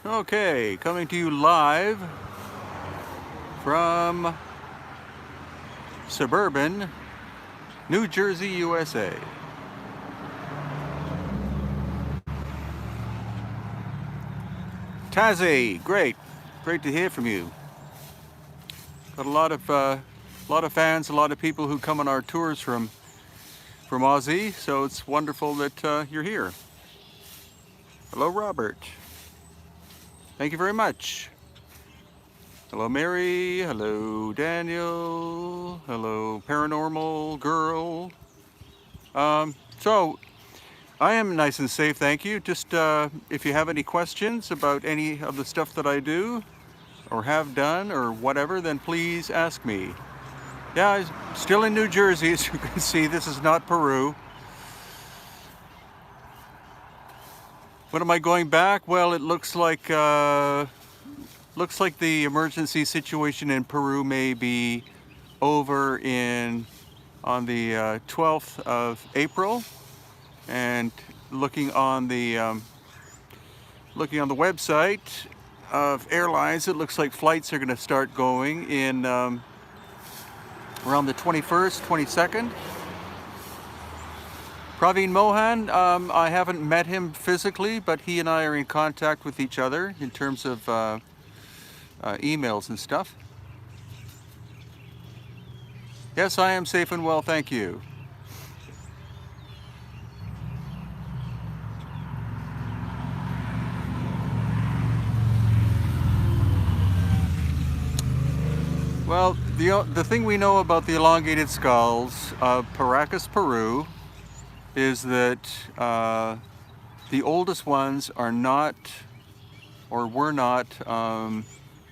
Okay, coming to you live from suburban New Jersey, USA. Tazzy, great to hear from you. Got a lot of fans, a lot of people who come on our tours from Aussie, so it's wonderful that you're here. Hello, Robert. Thank you very much. Hello, Mary. Hello, Daniel. Hello, Paranormal Girl. So I am nice and safe, thank you. Just if you have any questions about any of the stuff that I do or have done or whatever, then please ask me. Yeah, I'm still in New Jersey, as you can see. This is not Peru. When am I going back? Well, it looks like the emergency situation in Peru may be over on the 12th of April, and looking on the website of airlines, it looks like flights are going to start going in around the 21st, 22nd. Praveen Mohan, I haven't met him physically, but he and I are in contact with each other in terms of emails and stuff. Yes, I am safe and well, thank you. Well, the thing we know about the elongated skulls of Paracas, Peru, is that the oldest ones are not, or were not,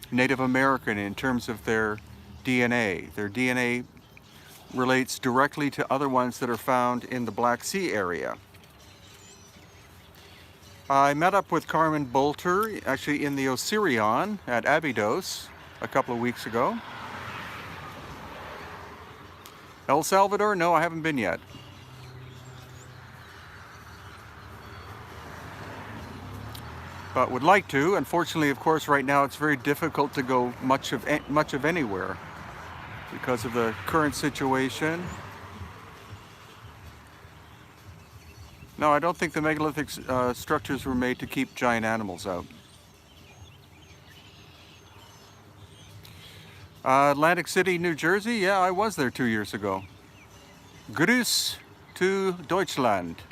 Native American in terms of their DNA. Their DNA relates directly to other ones that are found in the Black Sea area. I met up with Carmen Bolter, actually in the Osirion at Abydos a couple of weeks ago. El Salvador? No, I haven't been yet. But would like to. Unfortunately, of course, right now it's very difficult to go much of anywhere because of the current situation. No, I don't think the megalithic structures were made to keep giant animals out. Atlantic City, New Jersey? Yeah, I was there 2 years ago. Grüß to Deutschland.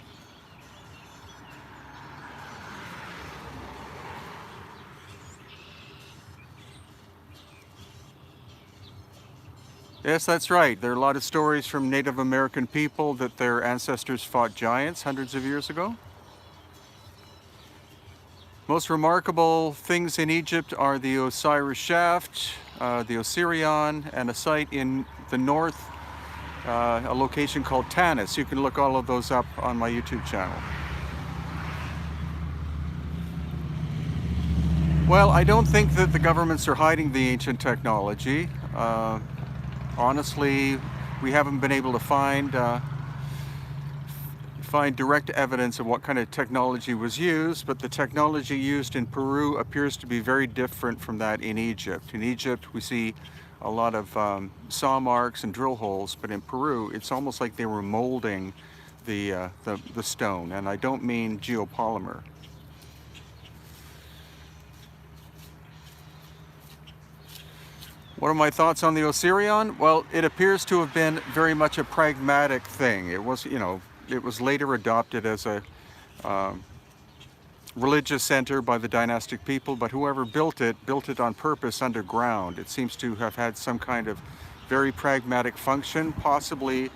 Yes, that's right. There are a lot of stories from Native American people that their ancestors fought giants hundreds of years ago. Most remarkable things in Egypt are the Osiris Shaft, the Osirion, and a site in the north, a location called Tanis. You can look all of those up on my YouTube channel. Well, I don't think that the governments are hiding the ancient technology. Honestly, we haven't been able to find direct evidence of what kind of technology was used, but the technology used in Peru appears to be very different from that in Egypt. In Egypt, we see a lot of saw marks and drill holes, but in Peru, it's almost like they were molding the stone, and I don't mean geopolymer. What are my thoughts on the Osirion? Well, it appears to have been very much a pragmatic thing. It was, it was later adopted as a religious center by the dynastic people, but whoever built it on purpose underground. It seems to have had some kind of very pragmatic function. Possibly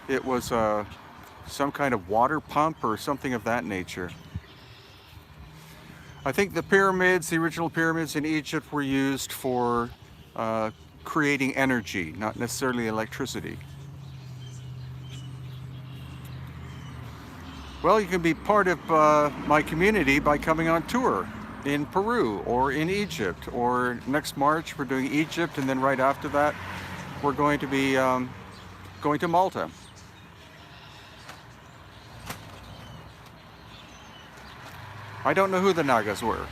it was some kind of water pump or something of that nature. I think the pyramids, the original pyramids in Egypt, were used for creating energy, not necessarily electricity. Well, you can be part of my community by coming on tour in Peru or in Egypt, or next March we're doing Egypt, and then right after that we're going to be going to Malta. I don't know who the Nagas were.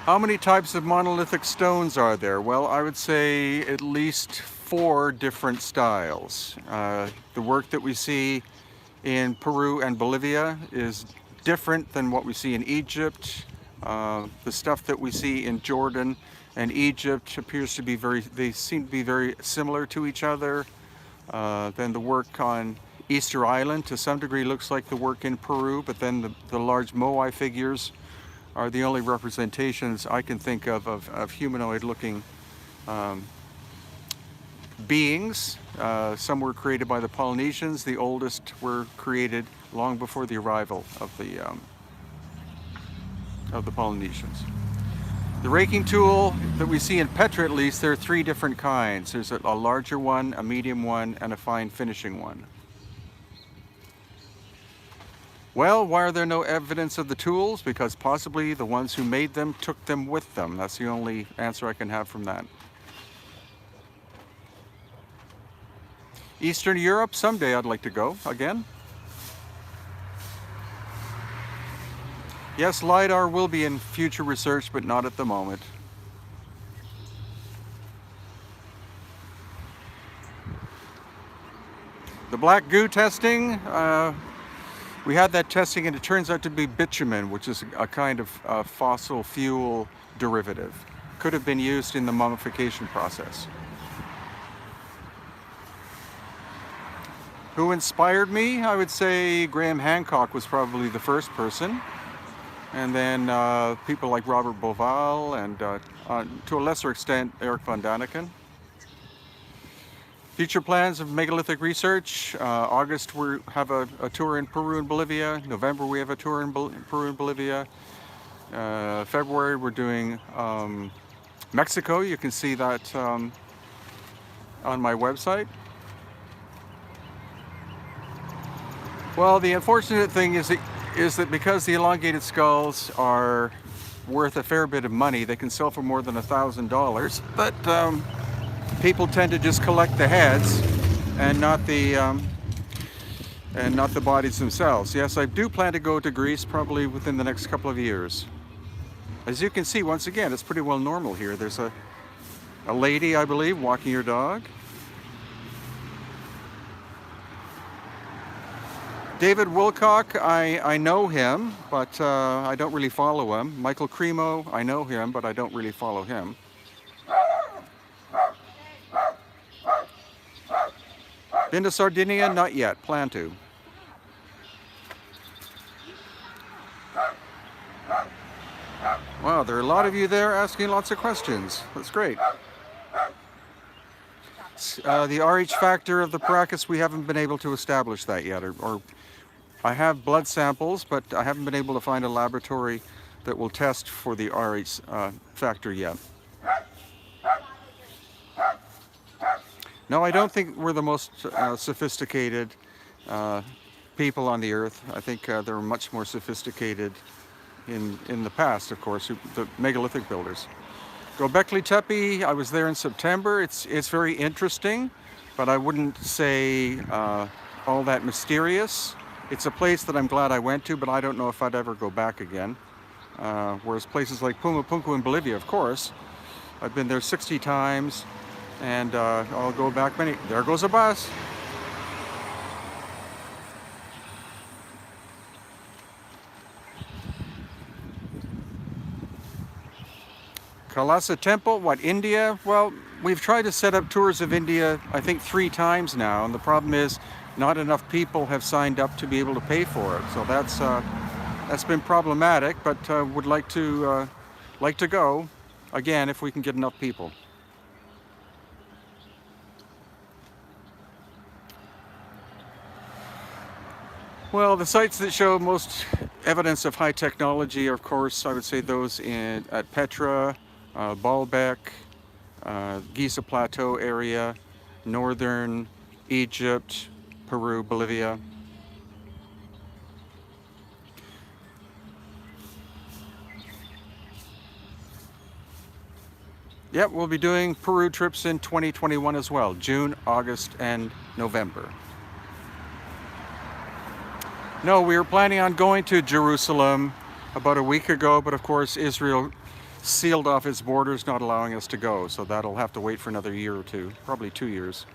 How many types of monolithic stones are there? Well, I would say at least 4 different styles. The work that we see in Peru and Bolivia is different than what we see in Egypt. The stuff that we see in Jordan and Egypt appears to be they seem to be very similar to each other. Then the work on Easter Island to some degree looks like the work in Peru, but then the large Moai figures are the only representations I can think of humanoid-looking beings. Some were created by the Polynesians. The oldest were created long before the arrival of the Polynesians. The raking tool that we see in Petra, at least, there are 3 different kinds. There's a larger one, a medium one, and a fine finishing one. Well, why are there no evidence of the tools? Because possibly the ones who made them took them with them. That's the only answer I can have from that. Eastern Europe, someday I'd like to go again. Yes, LiDAR will be in future research, but not at the moment. The black goo testing, we had that testing and it turns out to be bitumen, which is a kind of fossil fuel derivative. Could have been used in the mummification process. Who inspired me? I would say Graham Hancock was probably the first person. And then people like Robert Bauval and to a lesser extent, Eric von Daniken. Future plans of megalithic research. August we have a tour in Peru and Bolivia. November we have a tour in Peru and Bolivia. February we're doing Mexico. You can see that on my website. Well, the unfortunate thing is that because the elongated skulls are worth a fair bit of money, they can sell for more than $1,000, but people tend to just collect the heads and not the bodies themselves. Yes, I do plan to go to Greece probably within the next couple of years. As you can see, once again, it's pretty well normal here. There's a lady, I believe, walking her dog. David Wilcock, I know him, but I don't really follow him. Michael Cremo, I know him, but I don't really follow him. Been to Sardinia? Not yet. Plan to. Wow, there are a lot of you there asking lots of questions. That's great. The RH factor of the Paracas, we haven't been able to establish that yet. Or I have blood samples, but I haven't been able to find a laboratory that will test for the RH factor yet. No, I don't think we're the most sophisticated people on the earth. I think there were much more sophisticated in the past, of course, the megalithic builders. Göbekli Tepe, I was there in September. It's very interesting, but I wouldn't say all that mysterious. It's a place that I'm glad I went to, but I don't know if I'd ever go back again. Whereas places like Pumapunku in Bolivia, of course, I've been there 60 times, and I'll go back many. There goes a bus. Kalasa Temple, what, India? Well, we've tried to set up tours of India, I think 3 times now, and the problem is not enough people have signed up to be able to pay for it. So that's been problematic, but would like to go again if we can get enough people. Well, the sites that show most evidence of high technology are, of course, I would say those at Petra, Baalbek, Giza Plateau area, northern Egypt, Peru, Bolivia. Yep, we'll be doing Peru trips in 2021 as well, June, August, and November. No, we were planning on going to Jerusalem about a week ago, but of course Israel sealed off its borders, not allowing us to go. So that'll have to wait for another year or two, probably 2 years.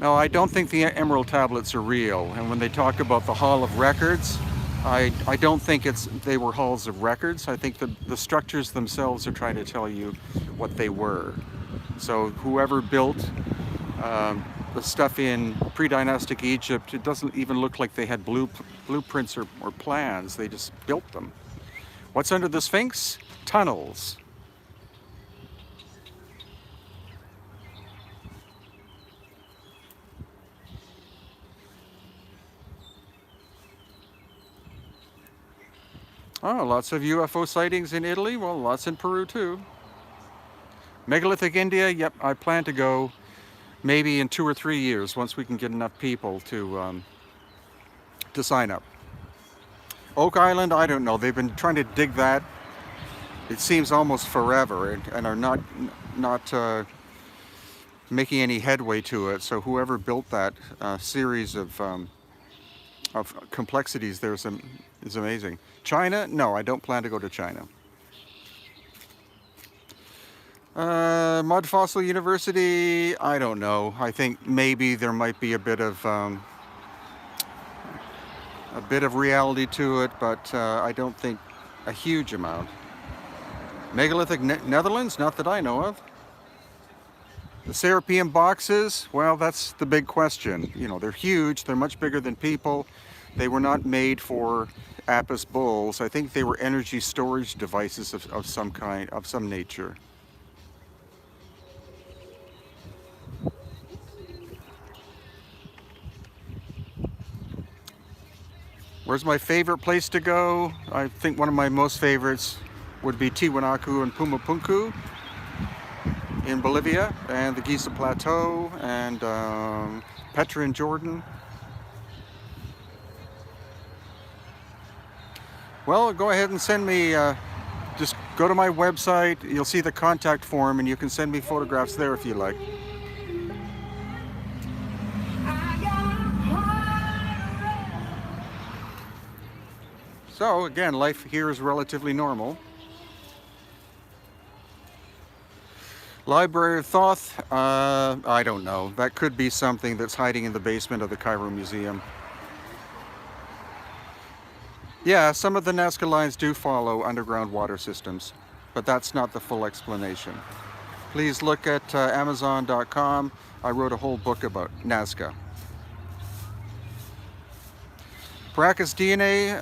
No, I don't think the Emerald Tablets are real. And when they talk about the Hall of Records, I don't think they were halls of records. I think the structures themselves are trying to tell you what they were. So whoever built the stuff in pre-dynastic Egypt, it doesn't even look like they had blueprints or plans. They just built them. What's under the Sphinx? Tunnels. Oh, lots of UFO sightings in Italy. Well, lots in Peru too. Megalithic India, yep, I plan to go maybe in 2 or 3 years once we can get enough people to sign up. Oak Island, I don't know. They've been trying to dig that, it seems, almost forever, and are not making any headway to it. So whoever built that series of complexities there is amazing. China? No, I don't plan to go to China. Mud Fossil University? I don't know. I think maybe there might be a bit of reality to it, but I don't think a huge amount. Megalithic Netherlands? Not that I know of. The Serapeum boxes? Well, that's the big question. You know, they're huge. They're much bigger than people. They were not made for Apis bulls. I think they were energy storage devices of some kind, of some nature. Where's my favorite place to go? I think one of my most favorites would be Tiwanaku and Pumapunku in Bolivia, and the Giza Plateau, and Petra in Jordan. Well, go ahead and send me, just go to my website, you'll see the contact form, and you can send me photographs there if you like. So again, life here is relatively normal. Library of Thoth, I don't know. That could be something that's hiding in the basement of the Cairo Museum. Yeah, some of the Nazca lines do follow underground water systems, but that's not the full explanation. Please look at Amazon.com. I wrote a whole book about Nazca. Paracas DNA,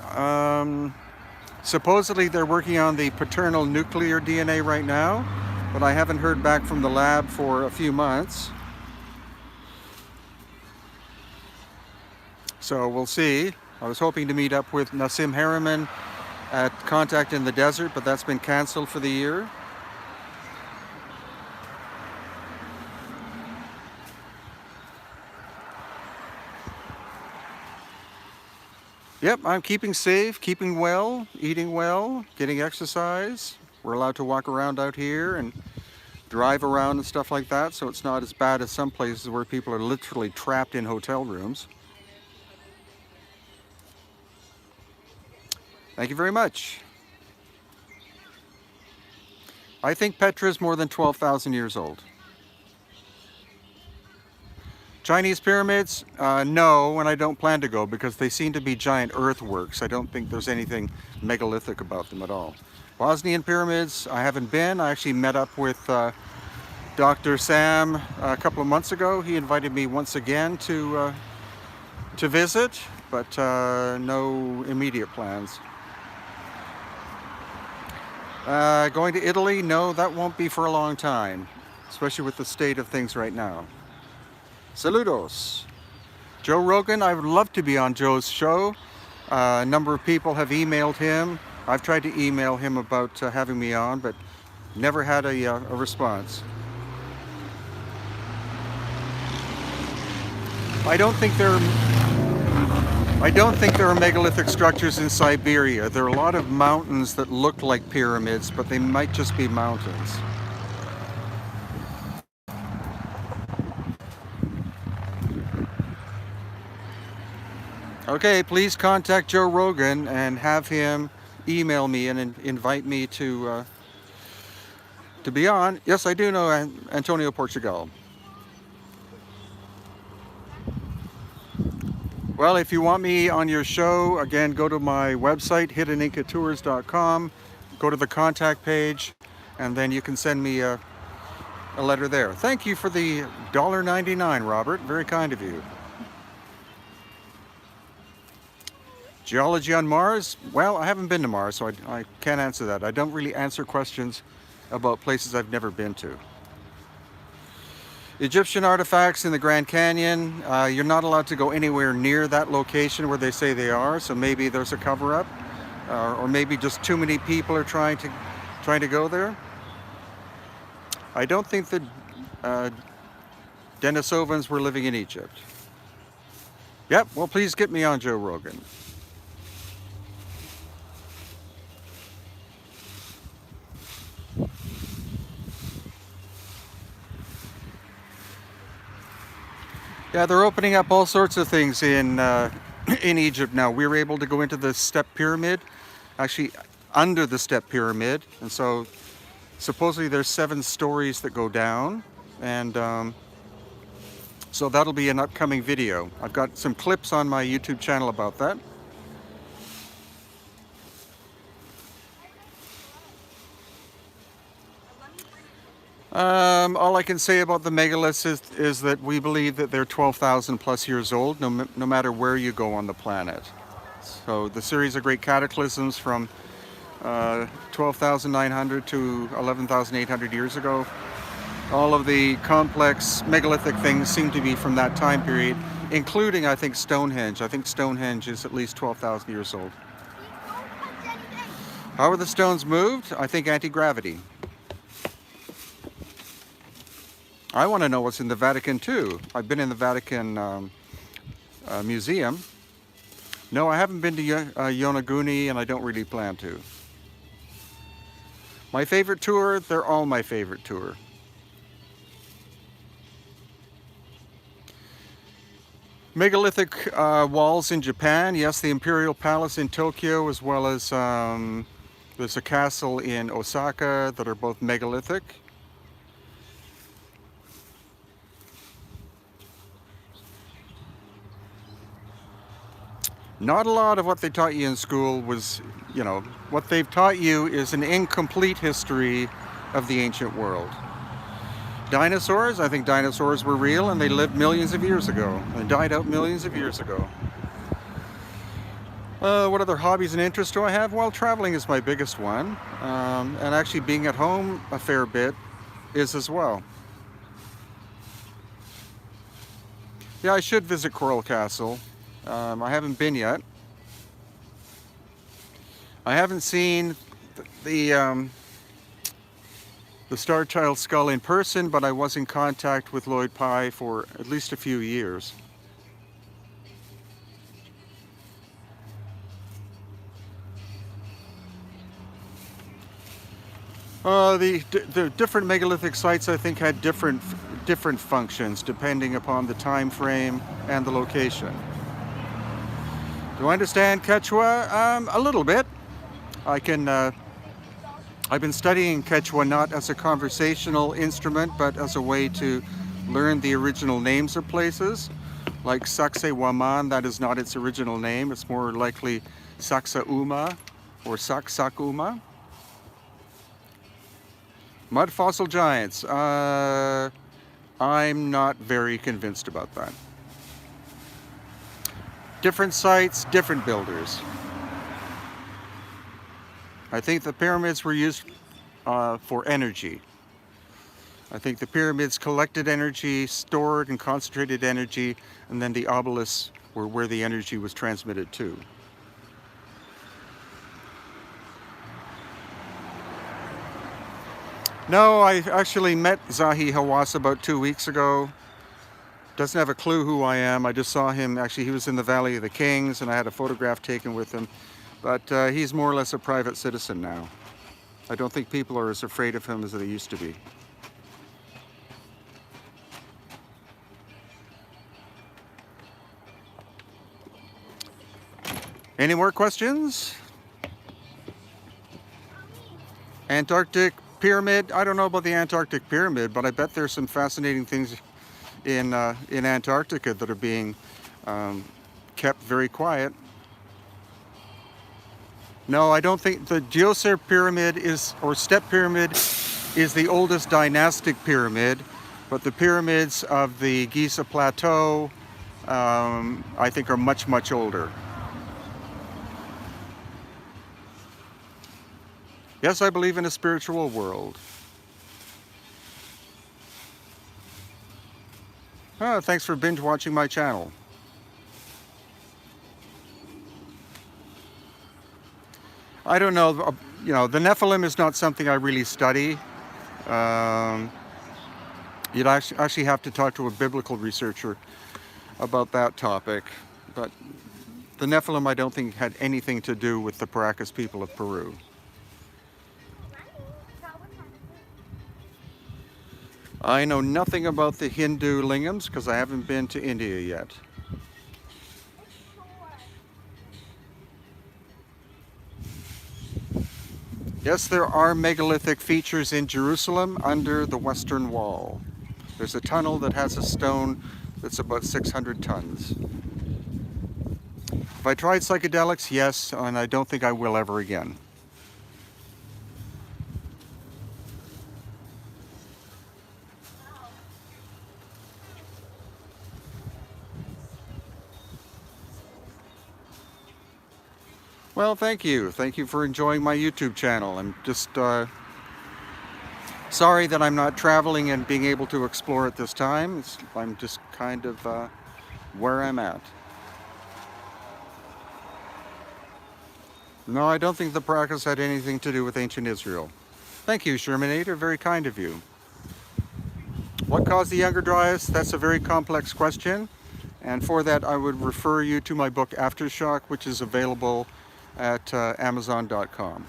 supposedly they're working on the paternal nuclear DNA right now, but I haven't heard back from the lab for a few months. So we'll see. I was hoping to meet up with Nassim Harriman at Contact in the Desert, but that's been canceled for the year. Yep, I'm keeping safe, keeping well, eating well, getting exercise. We're allowed to walk around out here and drive around and stuff like that, so it's not as bad as some places where people are literally trapped in hotel rooms. Thank you very much. I think Petra is more than 12,000 years old. Chinese pyramids? No, and I don't plan to go because they seem to be giant earthworks. I don't think there's anything megalithic about them at all. Bosnian pyramids, I haven't been. I actually met up with Dr. Sam a couple of months ago. He invited me once again to visit, but no immediate plans. Going to Italy? No, that won't be for a long time, especially with the state of things right now. Saludos. Joe Rogan, I would love to be on Joe's show. A number of people have emailed him. I've tried to email him about having me on, but never had a response. I don't think there are megalithic structures in Siberia. There are a lot of mountains that look like pyramids, but they might just be mountains. Okay, please contact Joe Rogan and have him email me and invite me to be on. Yes, I do know Antonio Portugal. Well, if you want me on your show, again, go to my website, hiddenincatours.com, go to the contact page, and then you can send me a letter there. Thank you for the $1.99, Robert. Very kind of you. Geology on Mars? Well, I haven't been to Mars, so I can't answer that. I don't really answer questions about places I've never been to. Egyptian artifacts in the Grand Canyon. You're not allowed to go anywhere near that location where they say they are, so maybe there's a cover-up, or maybe just too many people are trying to go there. I don't think that Denisovans were living in Egypt. Yep, well, please get me on Joe Rogan. Yeah, they're opening up all sorts of things in in Egypt now. We were able to go into the Step Pyramid, actually under the Step Pyramid, and so supposedly there's 7 stories that go down, and so that'll be an upcoming video. I've got some clips on my YouTube channel about that. All I can say about the megaliths is that we believe that they're 12,000 plus years old, no matter where you go on the planet. So the series of great cataclysms from 12,900 to 11,800 years ago, all of the complex megalithic things seem to be from that time period, including, I think, Stonehenge. I think Stonehenge is at least 12,000 years old. How were the stones moved? I think anti-gravity. I want to know what's in the Vatican too. I've been in the Vatican Museum. No, I haven't been to Yonaguni, and I don't really plan to. My favorite tour? They're all my favorite tour. Megalithic walls in Japan. Yes, the Imperial Palace in Tokyo, as well as there's a castle in Osaka that are both megalithic. Not a lot of what they taught you in school was, you know, what they've taught you is an incomplete history of the ancient world. Dinosaurs, I think dinosaurs were real and they lived millions of years ago. They died out millions of years ago. What other hobbies and interests do I have? Well, traveling is my biggest one. And actually being at home a fair bit is as well. Yeah, I should visit Coral Castle. I haven't been yet. I haven't seen the Star Child skull in person, but I was in contact with Lloyd Pye for at least a few years. The different megalithic sites, I think, had different functions depending upon the time frame and the location. Do I understand Quechua? A little bit. I've been studying Quechua not as a conversational instrument, but as a way to learn the original names of places. Like Sacsayhuaman, that is not its original name. It's more likely Sacsayuma or Sacsayuma. Mud fossil giants. I'm not very convinced about that. Different sites, different builders. I think the pyramids were used for energy. I think the pyramids collected energy, stored and concentrated energy, and then the obelisks were where the energy was transmitted to. No, I actually met Zahi Hawass about 2 weeks ago. Doesn't have a clue who I am. I just saw him, actually he was in the Valley of the Kings and I had a photograph taken with him. But he's more or less a private citizen now. I don't think people are as afraid of him as they used to be. Any more questions? Antarctic Pyramid. I don't know about the Antarctic Pyramid, but I bet there's some fascinating things in Antarctica that are being kept very quiet. No, I don't think the Djoser Pyramid is, or Step Pyramid, is the oldest dynastic pyramid, but the pyramids of the Giza Plateau, I think, are much, much older. Yes, I believe in a spiritual world. Thanks for binge watching my channel. I don't know, you know, the Nephilim is not something I really study. You'd actually have to talk to a biblical researcher about that topic. But the Nephilim, I don't think, had anything to do with the Paracas people of Peru. I know nothing about the Hindu lingams because I haven't been to India yet. Yes, there are megalithic features in Jerusalem under the Western Wall. There's a tunnel that has a stone that's about 600 tons. Have I tried psychedelics? Yes, and I don't think I will ever again. Well, thank you. Thank you for enjoying my YouTube channel. I'm just sorry that I'm not traveling and being able to explore at this time. I'm just kind of where I'm at. No, I don't think the Paracas had anything to do with ancient Israel. Thank you, Shermanator. Very kind of you. What caused the Younger Dryas? That's a very complex question. And for that, I would refer you to my book, Aftershock, which is available at Amazon.com.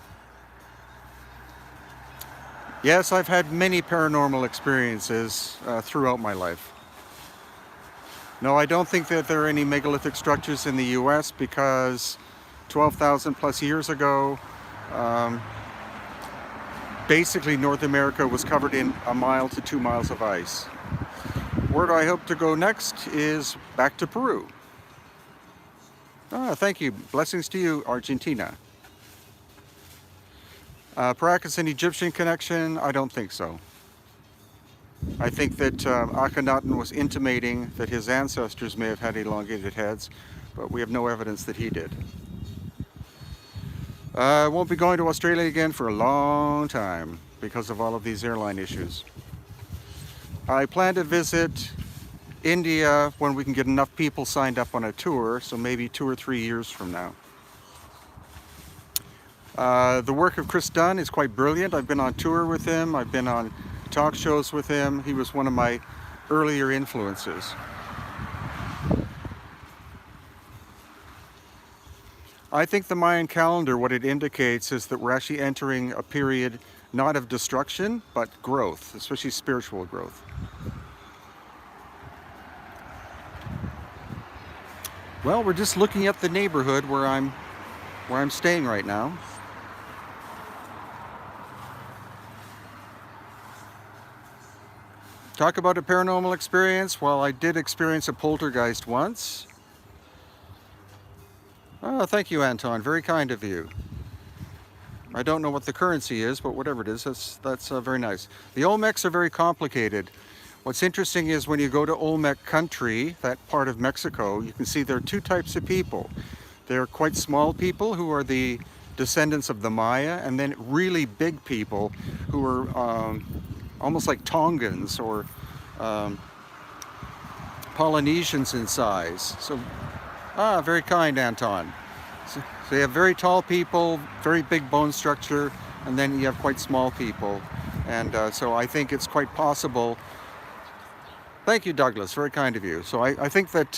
Yes, I've had many paranormal experiences throughout my life. No, I don't think that there are any megalithic structures in the US because 12,000 plus years ago, basically North America was covered in 1 mile to 2 miles of ice. Where do I hope to go next is back to Peru. Thank you. Blessings to you, Argentina. Paracas and Egyptian connection? I don't think so. I think that Akhenaten was intimating that his ancestors may have had elongated heads, but we have no evidence that he did. I won't be going to Australia again for a long time because of all of these airline issues. I plan to visit India when we can get enough people signed up on a tour, so maybe 2 or 3 years from now. The work of Chris Dunn is quite brilliant. I've been on tour with him. I've been on talk shows with him. He was one of my earlier influences. I think the Mayan calendar, what it indicates is that we're actually entering a period not of destruction, but growth, especially spiritual growth. Well, we're just looking at the neighborhood where I'm staying right now. Talk about a paranormal experience. Well, I did experience a poltergeist once. Oh, thank you, Anton. Very kind of you. I don't know what the currency is, but whatever it is, that's very nice. The Olmecs are very complicated. What's interesting is when you go to Olmec country, that part of Mexico, you can see there are 2 types of people. They're quite small people who are the descendants of the Maya, and then really big people who are almost like Tongans or Polynesians in size. So, very kind, Anton. So you have very tall people, very big bone structure, and then you have quite small people. And so I think it's quite possible. Thank you, Douglas. Very kind of you. So I think that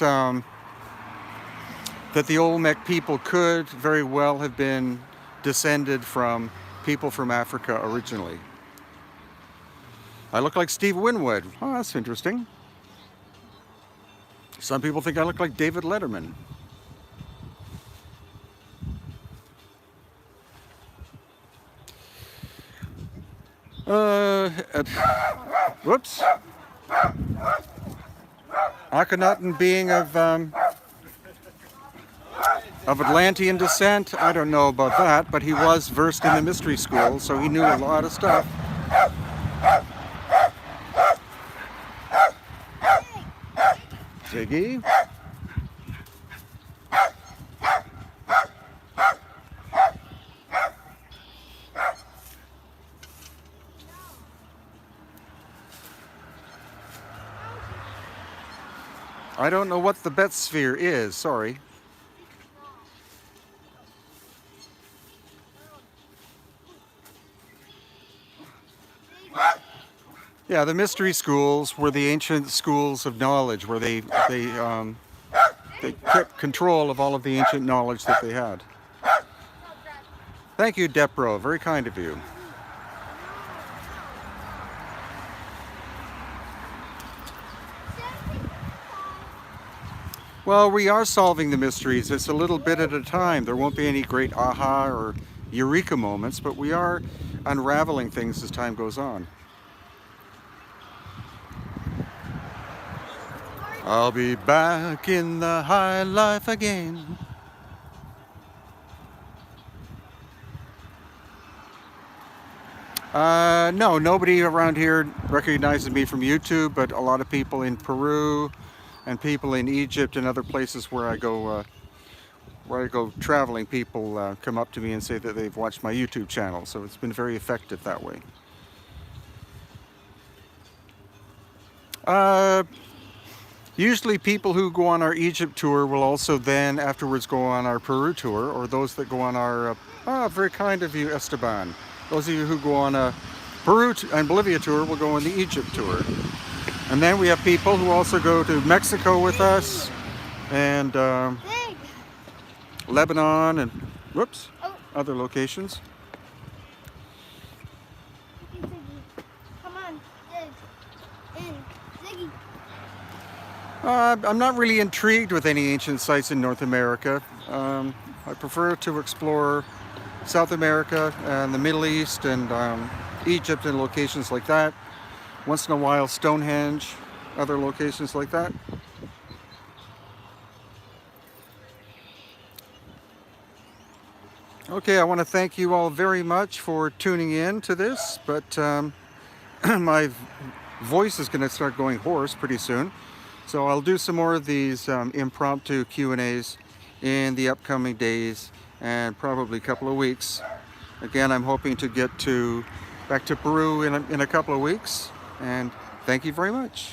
that the Olmec people could very well have been descended from people from Africa originally. I look like Steve Winwood. Oh, that's interesting. Some people think I look like David Letterman. whoops. Akhenaten being of Atlantean descent, I don't know about that, but he was versed in the mystery school, so he knew a lot of stuff. Ziggy. I don't know what the bet sphere is, sorry. Yeah, the mystery schools were the ancient schools of knowledge, where they kept control of all of the ancient knowledge that they had. Thank you, Depro. Very kind of you. Well, we are solving the mysteries. It's a little bit at a time. There won't be any great aha or eureka moments, but we are unraveling things as time goes on. I'll be back in the high life again. No, nobody around here recognizes me from YouTube, but a lot of people in Peru and people in Egypt and other places where I go traveling, people come up to me and say that they've watched my YouTube channel, so it's been very effective that way. Usually people who go on our Egypt tour will also then afterwards go on our Peru tour, or those that go on our, very kind of you, Esteban. Those of you who go on a Peru and Bolivia tour will go on the Egypt tour. And then we have people who also go to Mexico with us, and Lebanon, and whoops, other locations. Come on, Ziggy. I'm not really intrigued with any ancient sites in North America. I prefer to explore South America and the Middle East and Egypt and locations like that. Once in a while, Stonehenge, other locations like that. Okay, I want to thank you all very much for tuning in to this, but my voice is going to start going hoarse pretty soon. So I'll do some more of these impromptu Q&As in the upcoming days and probably a couple of weeks. Again, I'm hoping to get back to Peru in a couple of weeks, and thank you very much.